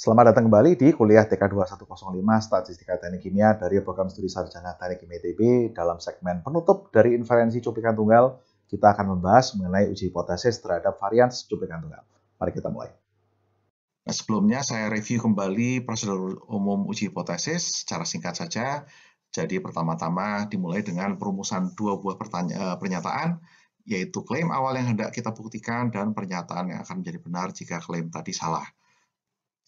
Selamat datang kembali di kuliah TK2105 Statistika Teknik Kimia dari program studi sarjana Teknik Kimia ITB. Dalam segmen penutup dari inferensi cuplikan tunggal, kita akan membahas mengenai uji hipotesis terhadap varians cuplikan tunggal. Mari kita mulai. Nah, sebelumnya saya review kembali prosedur umum uji hipotesis secara singkat saja. Jadi pertama-tama dimulai dengan perumusan dua buah pernyataan, yaitu klaim awal yang hendak kita buktikan dan pernyataan yang akan menjadi benar jika klaim tadi salah.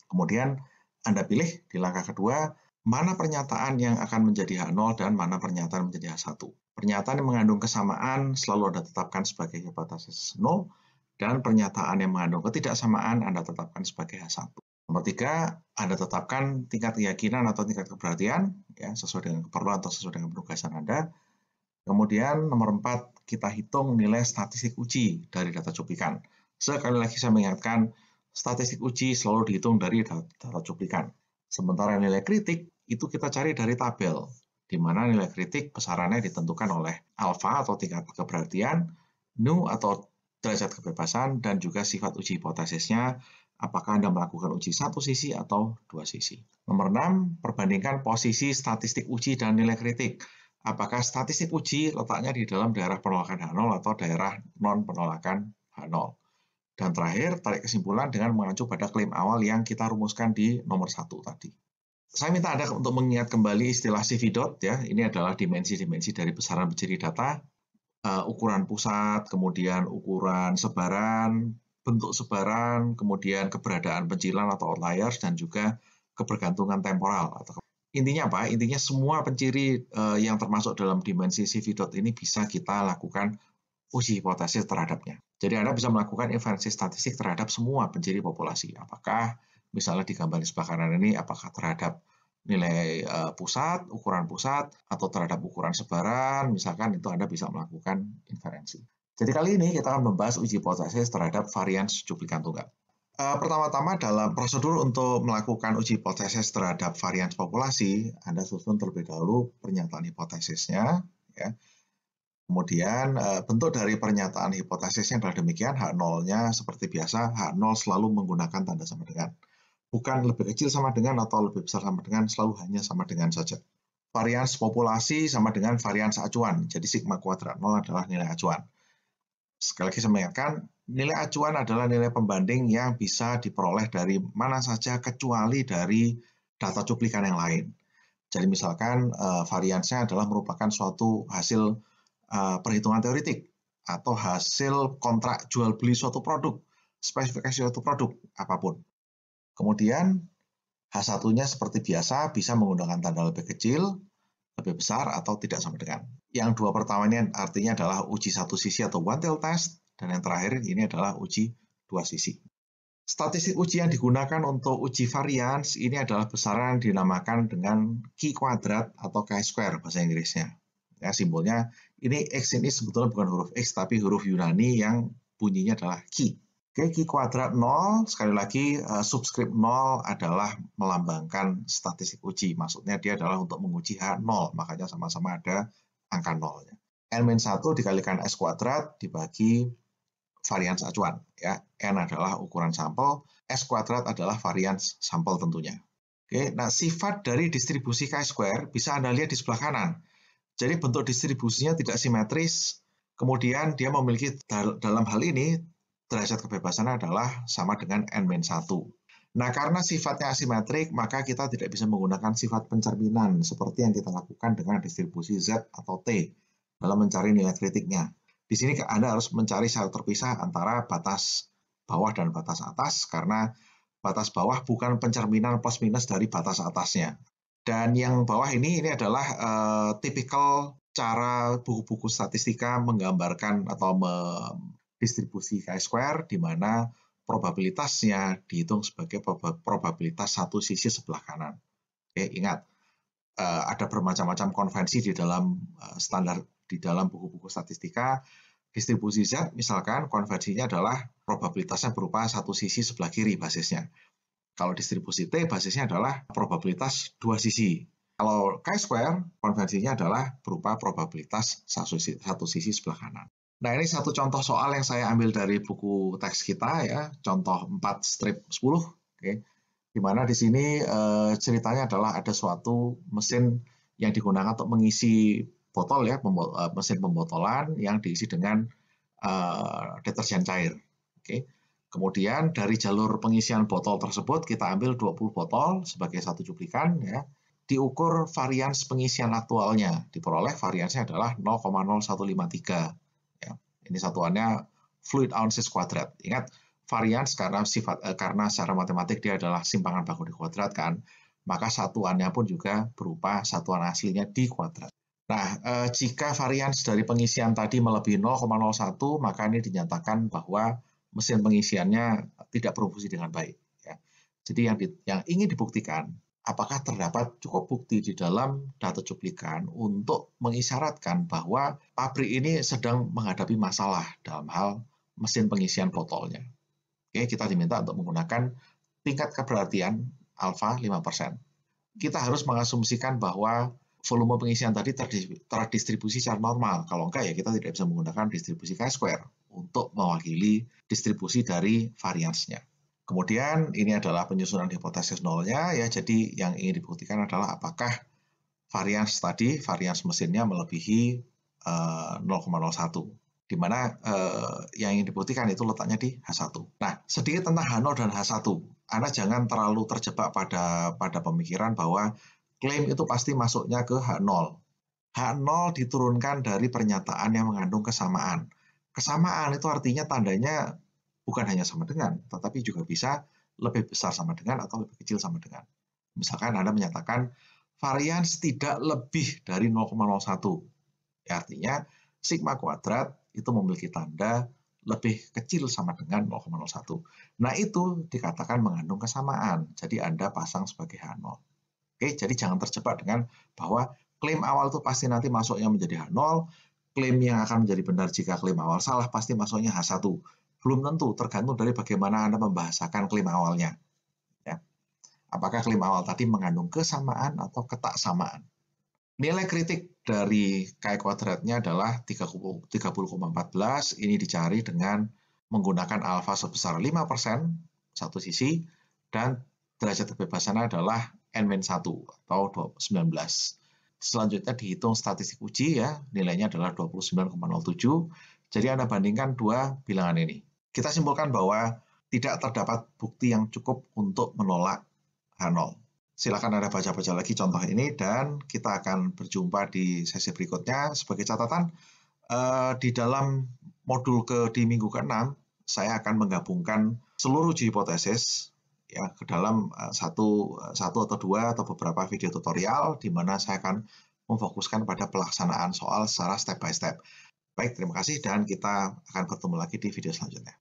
Kemudian Anda pilih di langkah kedua, mana pernyataan yang akan menjadi H0 dan mana pernyataan menjadi H1. Pernyataan yang mengandung kesamaan selalu Anda tetapkan sebagai hipotesis 0, dan pernyataan yang mengandung ketidaksamaan Anda tetapkan sebagai H1. Nomor 3, Anda tetapkan tingkat keyakinan atau tingkat keberhasilan, ya, sesuai dengan keperluan atau sesuai dengan penugasan Anda. Kemudian nomor 4, kita hitung nilai statistik uji dari data cuplikan. Sekali lagi saya mengingatkan, statistik uji selalu dihitung dari data cuplikan. Sementara nilai kritik itu kita cari dari tabel, di mana nilai kritik besarannya ditentukan oleh alfa atau tingkat keberhasilan, nu atau derajat kebebasan, dan juga sifat uji hipotesisnya, apakah Anda melakukan uji satu sisi atau dua sisi. Nomor 6, perbandingkan posisi statistik uji dan nilai kritik. Apakah statistik uji letaknya di dalam daerah penolakan H0 atau daerah non-penolakan H0. Dan terakhir, tarik kesimpulan dengan mengacu pada klaim awal yang kita rumuskan di nomor 1 tadi. Saya minta Anda untuk mengingat kembali istilah CV dot, ya. Ini adalah dimensi-dimensi dari besaran bejiri data, ukuran pusat, kemudian ukuran sebaran, bentuk sebaran, kemudian keberadaan pencilan atau outliers, dan juga kebergantungan temporal. Intinya apa? Intinya semua penciri yang termasuk dalam dimensi CV dot ini bisa kita lakukan uji hipotesis terhadapnya. Jadi Anda bisa melakukan inferensi statistik terhadap semua penciri populasi. Apakah misalnya di gambar di sebelah kanan ini, apakah terhadap nilai pusat, ukuran pusat, atau terhadap ukuran sebaran, misalkan itu Anda bisa melakukan inferensi. Jadi kali ini kita akan membahas uji hipotesis terhadap varians cuplikan tunggal. Pertama-tama dalam prosedur untuk melakukan uji hipotesis terhadap varians populasi, Anda susun terlebih dahulu pernyataan hipotesisnya, ya. Kemudian bentuk dari pernyataan hipotesisnya adalah demikian, H0-nya seperti biasa, H0 selalu menggunakan tanda sama dengan. Bukan lebih kecil sama dengan atau lebih besar sama dengan, selalu hanya sama dengan saja. Varians populasi sama dengan varians acuan, jadi sigma kuadrat 0 adalah nilai acuan. Sekali lagi saya mengingatkan, nilai acuan adalah nilai pembanding yang bisa diperoleh dari mana saja kecuali dari data cuplikan yang lain. Jadi misalkan variansnya adalah merupakan suatu hasil perhitungan teoretik atau hasil kontrak jual beli suatu produk, spesifikasi suatu produk, apapun. Kemudian H1-nya seperti biasa bisa menggunakan tanda lebih kecil, lebih besar, atau tidak sama dengan. Yang dua pertama ini artinya adalah uji satu sisi atau one tail test, dan yang terakhir ini adalah uji dua sisi. Statistik uji yang digunakan untuk uji varians ini adalah besaran yang dinamakan dengan chi kuadrat atau chi-square bahasa Inggrisnya. Ya, simbolnya ini X ini sebetulnya bukan huruf X tapi huruf Yunani yang bunyinya adalah chi. Oke, chi kuadrat 0, sekali lagi subscript 0 adalah melambangkan statistik uji. Maksudnya dia adalah untuk menguji H0, makanya sama-sama ada angka 0-nya. N-1 dikalikan S kuadrat dibagi varians acuan, ya. N adalah ukuran sampel, S kuadrat adalah varians sampel tentunya. Oke, nah sifat dari distribusi chi-square bisa Anda lihat di sebelah kanan. Jadi bentuk distribusinya tidak simetris, kemudian dia memiliki dalam hal ini derajat kebebasannya adalah sama dengan N-1. Nah, karena sifatnya asimetrik, maka kita tidak bisa menggunakan sifat pencerminan seperti yang kita lakukan dengan distribusi Z atau T dalam mencari nilai kritiknya. Di sini Anda harus mencari secara terpisah antara batas bawah dan batas atas, karena batas bawah bukan pencerminan plus minus dari batas atasnya. Dan yang bawah ini adalah tipikal cara buku-buku statistika menggambarkan atau distribusi chi-square, di mana probabilitasnya dihitung sebagai probabilitas satu sisi sebelah kanan. Oke, ingat, ada bermacam-macam konvensi di dalam standar di dalam buku-buku statistika. Distribusi Z misalkan konvensinya adalah probabilitasnya berupa satu sisi sebelah kiri basisnya. Kalau distribusi T basisnya adalah probabilitas dua sisi. Kalau chi-square konvensinya adalah berupa probabilitas satu sisi sebelah kanan. Nah, ini satu contoh soal yang saya ambil dari buku teks kita, ya, contoh 4 strip 10. Oke. Di mana di sini ceritanya adalah ada suatu mesin yang digunakan untuk mengisi botol ya, mesin pembotolan yang diisi dengan deterjen cair. Oke. Kemudian dari jalur pengisian botol tersebut kita ambil 20 botol sebagai satu cuplikan ya. Diukur varians pengisian aktualnya, diperoleh variansnya adalah 0,0153 ya. Ini satuannya fluid ounces kuadrat. Ingat, varians karena secara matematik dia adalah simpangan baku dikuadratkan, maka satuannya pun juga berupa satuan aslinya di kuadrat. Nah, jika varians dari pengisian tadi melebihi 0,01, maka ini dinyatakan bahwa mesin pengisiannya tidak berfungsi dengan baik ya. Jadi yang ingin dibuktikan, apakah terdapat cukup bukti di dalam data cuplikan untuk mengisyaratkan bahwa pabrik ini sedang menghadapi masalah dalam hal mesin pengisian botolnya. Oke, kita diminta untuk menggunakan tingkat keberhasilan alfa 5%. Kita harus mengasumsikan bahwa volume pengisian tadi terdistribusi secara normal. Kalau enggak ya kita tidak bisa menggunakan distribusi chi-square untuk mewakili distribusi dari variansnya. Kemudian ini adalah penyusunan hipotesis nolnya ya. Jadi yang ingin dibuktikan adalah apakah varians mesinnya melebihi 0,01. Di mana yang ingin dibuktikan itu letaknya di H1. Nah, sedikit tentang H0 dan H1. Anda jangan terlalu terjebak pada pemikiran bahwa klaim itu pasti masuknya ke H0. H0 diturunkan dari pernyataan yang mengandung kesamaan. Kesamaan itu artinya tandanya bukan hanya sama dengan, tetapi juga bisa lebih besar sama dengan atau lebih kecil sama dengan. Misalkan Anda menyatakan varians tidak lebih dari 0,01. Ya, artinya sigma kuadrat itu memiliki tanda lebih kecil sama dengan 0,01. Nah, itu dikatakan mengandung kesamaan. Jadi Anda pasang sebagai H0. Oke, jadi jangan terjebak dengan bahwa klaim awal itu pasti nanti masuknya menjadi H0, klaim yang akan menjadi benar jika klaim awal salah pasti masuknya H1. Belum tentu, tergantung dari bagaimana Anda membahasakan klaim awalnya. Ya. Apakah klaim awal tadi mengandung kesamaan atau ketaksamaan? Nilai kritik dari chi kuadratnya adalah 30,14. Ini dicari dengan menggunakan alfa sebesar 5% satu sisi, dan derajat kebebasannya adalah N-1 atau 19. Selanjutnya dihitung statistik uji ya, nilainya adalah 29,07. Jadi Anda bandingkan dua bilangan ini. Kita simpulkan bahwa tidak terdapat bukti yang cukup untuk menolak H0. Silakan Anda baca-baca lagi contoh ini dan kita akan berjumpa di sesi berikutnya. Sebagai catatan, di dalam modul di minggu ke-6, saya akan menggabungkan seluruh uji hipotesis ya ke dalam satu atau dua atau beberapa video tutorial di mana saya akan memfokuskan pada pelaksanaan soal secara step by step. Baik, terima kasih dan kita akan bertemu lagi di video selanjutnya.